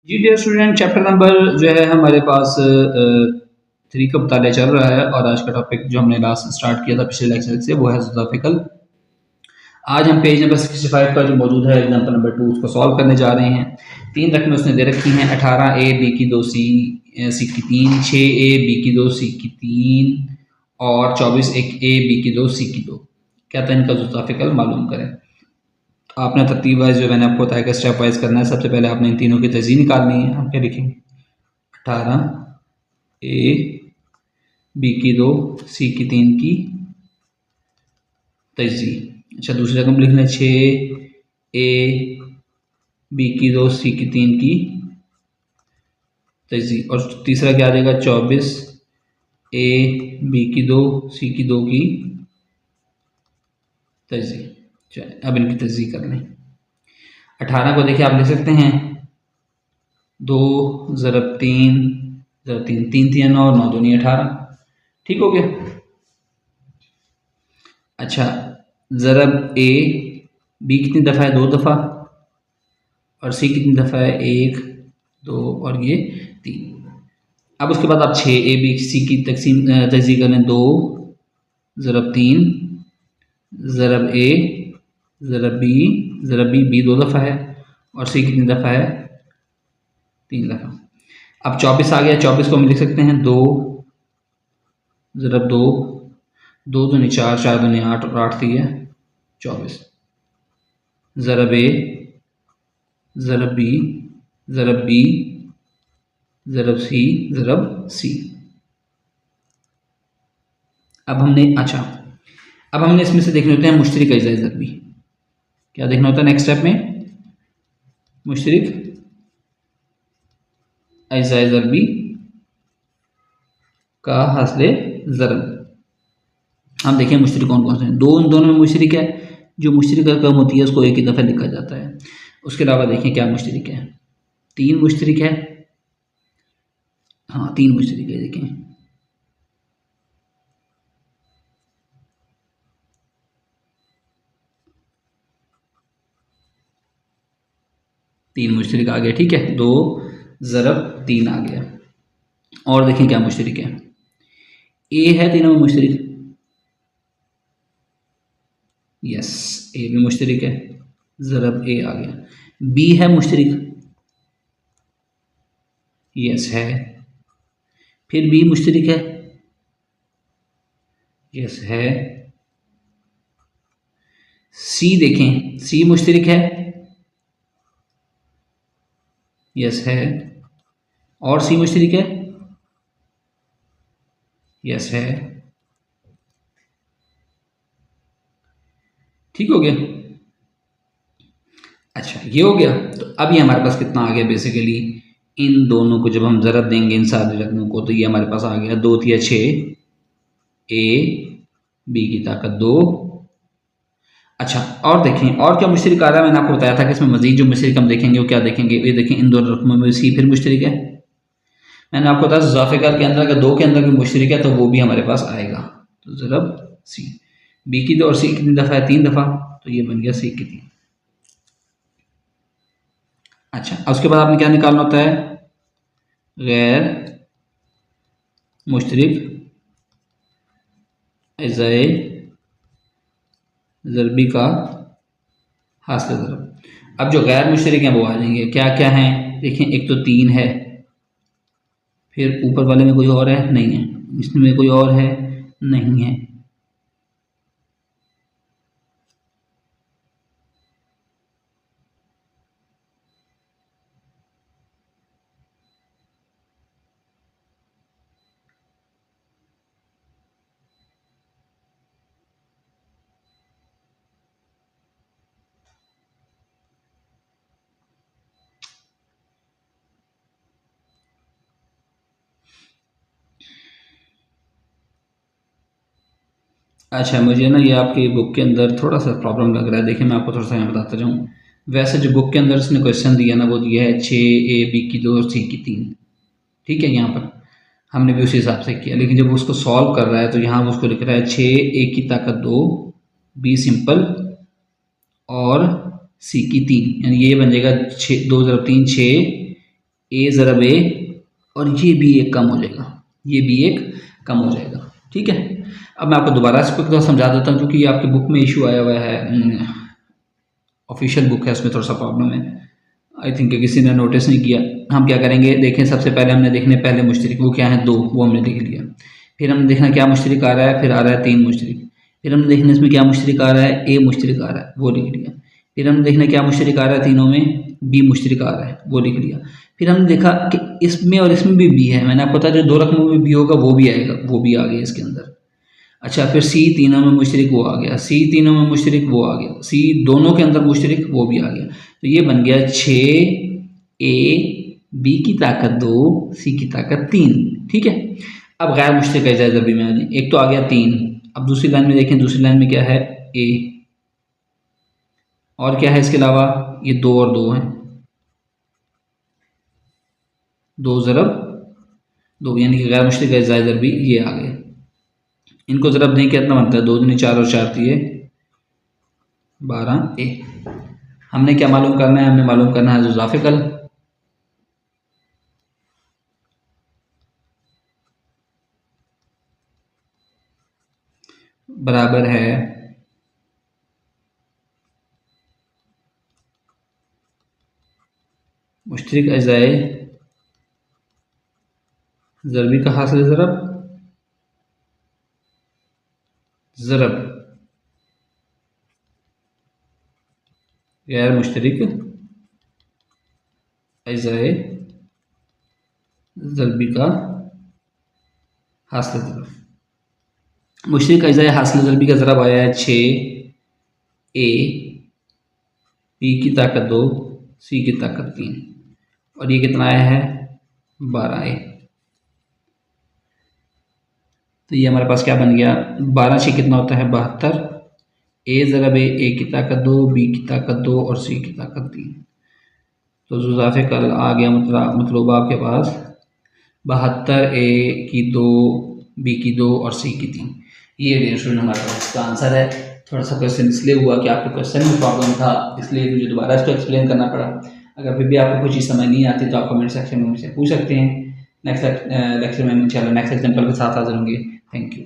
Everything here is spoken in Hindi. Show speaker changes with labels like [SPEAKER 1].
[SPEAKER 1] जी डियर स्टूडेंट, चैप्टर नंबर जो है हमारे पास 3 का मुताला चल रहा है और आज का टॉपिक जो हमने लास्ट स्टार्ट किया था पिछले लेक्चर से वो है ज़ोलॉजिकल। आज हम पेज नंबर 65 पर जो मौजूद है एग्जाम्पल नंबर 2 उसको सॉल्व करने जा रहे हैं। 3 रकमें उसने दे रखी हैं 18A B की 2 C की 3, 6A B की 2 C की 3 और 24A B की 2 C की 2। कहते हैं इनका ज़ोलॉजिकल मालूम करें। आपने तरतीब वाइज जो मैंने आपको बताया कि स्टेप वाइज करना है। सबसे पहले आपने इन तीनों की तज़ीह निकालनी है। हम क्या लिखेंगे? 18A B की 2 C की 3 की तज़ीह। अच्छा, दूसरी रकम लिख लें 6A B की 2 C की 3 की तज़ीह। और तीसरा क्या आ जाएगा? 24A B की 2 C की 2 की तज़ीह। चलिए अब इनकी तज़ीह कर लें। 18 को देखिए आप लिख सकते हैं 2 ज़रब 3 ज़रब 3, 3 3 9, 9 दूनी 18। ठीक हो गया। अच्छा, ज़रब A B कितनी दफ़ा है? 2 दफ़ा। और C कितनी दफ़ा है? 1 2 और ये 3। अब उसके बाद आप 6A B C की तज़ीह कर लें। 2 ज़रब 3 ज़रब A ज़रब B 2 दफ़ा है और C कितनी दफ़ा है? 3 दफ़ा। अब 24 आ गया। 24 को हम लिख सकते हैं 2 ज़रब 2 2 दूनी 4 4 दूनी 8 और 8 थी है 24। ज़रब A ज़रब B ज़रब B ज़रब C ज़रब C। अब हमने इसमें से देखने होते हैं मुश्तरिक अज्ज़ाए ज़रबी। क्या देखना होता है नेक्स्ट स्टेप में? मुश्तरिक अज्ज़ाए ज़रबी का हासिल ज़रब। हम देखें मुश्तरिक कौन कौन से हैं। दोनों में मुश्तरिक है। जो मुश्तरिक रकम होती है उसको एक ही दफ़ा लिखा जाता है। उसके अलावा देखें क्या मुश्तरिक है। 3 मुश्तरिक है। हाँ 3 मुश्तरिक है। देखें 3 मुश्तरिक आ गया। ठीक है, 2 ज़रब 3 आ गया। और देखें क्या मुश्तरिक है। ए है तीनों में मुश्तरिक। यस, ए भी मुश्तरिक है। ज़रब ए आ गया। बी है मुश्तरिक। यस है। फिर बी मुश्तरिक है। यस है। सी देखें, सी मुश्तरिक है। यस है। और सी मुश्तरिक है। यस है। ठीक हो गया। अच्छा ये हो गया। तो अभी हमारे पास कितना आ गया? बेसिकली इन दोनों को जब हम ज़रब देंगे इन सारी रकमों को तो ये हमारे पास आ गया 2 तिया 6 A B की ताकत 2। अच्छा और देखें और क्या मुश्तरिक आ रहा है। मैंने आपको बताया था कि इसमें मजीद जो मुश्तरिक हम देखेंगे वो क्या देखेंगे। ये देखें इन दोनों रकमों में सी फिर मुश्तरिक है। मैंने आपको बताया ज़ाफ़िकार के अंदर अगर 2 के अंदर भी मुश्तरिक है तो वो भी हमारे पास आएगा। तो ज़रब सी। बी की 2 और सी कितनी दफ़ा है? 3 दफ़ा। तो ये बन गया सी की 3। अच्छा उसके बाद आपने क्या निकालना होता है? गैर मुश्तरिक अज़ाए ज़रबी का हासिल ज़रब। अब जो गैर मुश्तरिक हैं वो आ जाएंगे। क्या क्या हैं देखें। एक तो 3 है। फिर ऊपर वाले में कोई और है? नहीं है। इसमें कोई और है? नहीं है। अच्छा मुझे ना ये आपकी बुक के अंदर थोड़ा सा प्रॉब्लम लग रहा है। देखिए मैं आपको थोड़ा सा यहाँ बताता जाऊँ। वैसे जो बुक के अंदर इसने क्वेश्चन दिया ना वो दिया है 6A B की 2 और C की 3। ठीक है, यहाँ पर हमने भी उसी हिसाब से किया। लेकिन जब वो उसको सॉल्व कर रहा है तो यहाँ वो उसको लिख रहा है 6A की ताकत 2 B सिंपल और C की 3। यानी ये बन जाएगा 6 2 ज़रब 3 6 ए ज़रब ए, और ये भी एक कम हो जाएगा, ये भी एक कम हो जाएगा। ठीक है, अब मैं आपको दोबारा इसको थोड़ा समझा देता हूँ, क्योंकि आपकी बुक में इशू आया हुआ है, ऑफिशियल बुक है, उसमें थोड़ा सा प्रॉब्लम है, आई थिंक किसी ने नोटिस नहीं किया। हम क्या करेंगे, देखें सबसे पहले हमने देखने पहले मुश्तरिक वो क्या है, 2, वो हमने देख लिया। फिर हमने देखना क्या मुश्तरिक आ रहा है, फिर आ रहा है 3 मुश्तरिक। फिर हमने देखना इसमें क्या मुश्तरिक आ रहा है, ए मुश्तरिक आ रहा है, वो लिख लिया। फिर हमने देखना क्या मुश्तरिक आ रहा है तीनों में, बी मुश्तरिक आ रहा है, वो लिख लिया। फिर हमने देखा कि इसमें और इसमें भी बी है, मैंने आपको बताया जो 2 रकमों में बी होगा वो भी आएगा, वो भी आ गया इसके अंदर। अच्छा, फिर सी तीनों में मुश्तरिक वो आ गया, सी तीनों में मुश्तरिक वो आ गया, सी दोनों के अंदर मुश्तरिक वो भी आ गया। तो ये बन गया 6 ए, बी की ताकत 2, सी की ताकत 3। ठीक है, अब गैर मुश्तरिक अज्जा ज़रबी में आ जाए, एक तो आ गया 3। अब दूसरी लाइन में देखें, दूसरी लाइन में क्या है, ए, और क्या है इसके अलावा, ये 2 और 2 हैं, 2 ज़रब 2, यानी कि गैर मुश्तरिक अज्जा ज़रबी ये आ गए। इनको ज़रब दें कितना बनता है, 2 दूनी 4 और 4 दिए 12 ए। हमने क्या मालूम करना है, हमने मालूम करना है ज़ुज़ाफ़िकल, बराबर है मुश्तरिक अज़ाए ज़रबी का हासिल ज़रब, ज़रब गैर मुश्तरिक अज़ाए ज़रबी का हासिल ज़रब। मुश्तरिक अज़ाए हासिल ज़रबी का ज़रब आया है 6 ए, बी की ताकत 2, सी की ताकत 3, और ये कितना आया है 12 ए। तो ये हमारे पास क्या बन गया, 12 से कितना होता है 72, ए ज़रब ए की ताकत 2, बी की ताकत 2 और सी की ताकत 3। तो ज़ुज़ाफ़िकल आ गया, मतलब आपके पास 72 ए की 2, बी की 2 और सी की 3। ये डियर स्टूडेंट हमारे पास इसका आंसर है। थोड़ा सा क्वेश्चन इसलिए हुआ कि आपके क्वेश्चन में प्रॉब्लम था, इसलिए मुझे दोबारा इसको एक्सप्लेन करना पड़ा। अगर फिर भी आपको कोई चीज़ समझ नहीं आती तो आप कमेंट सेक्शन में मुझसे पूछ सकते हैं। नेक्स्ट लेक्चर में इंशाल्लाह नेक्स्ट एग्जाम्पल के साथ हाजिर होंगे। Thank you.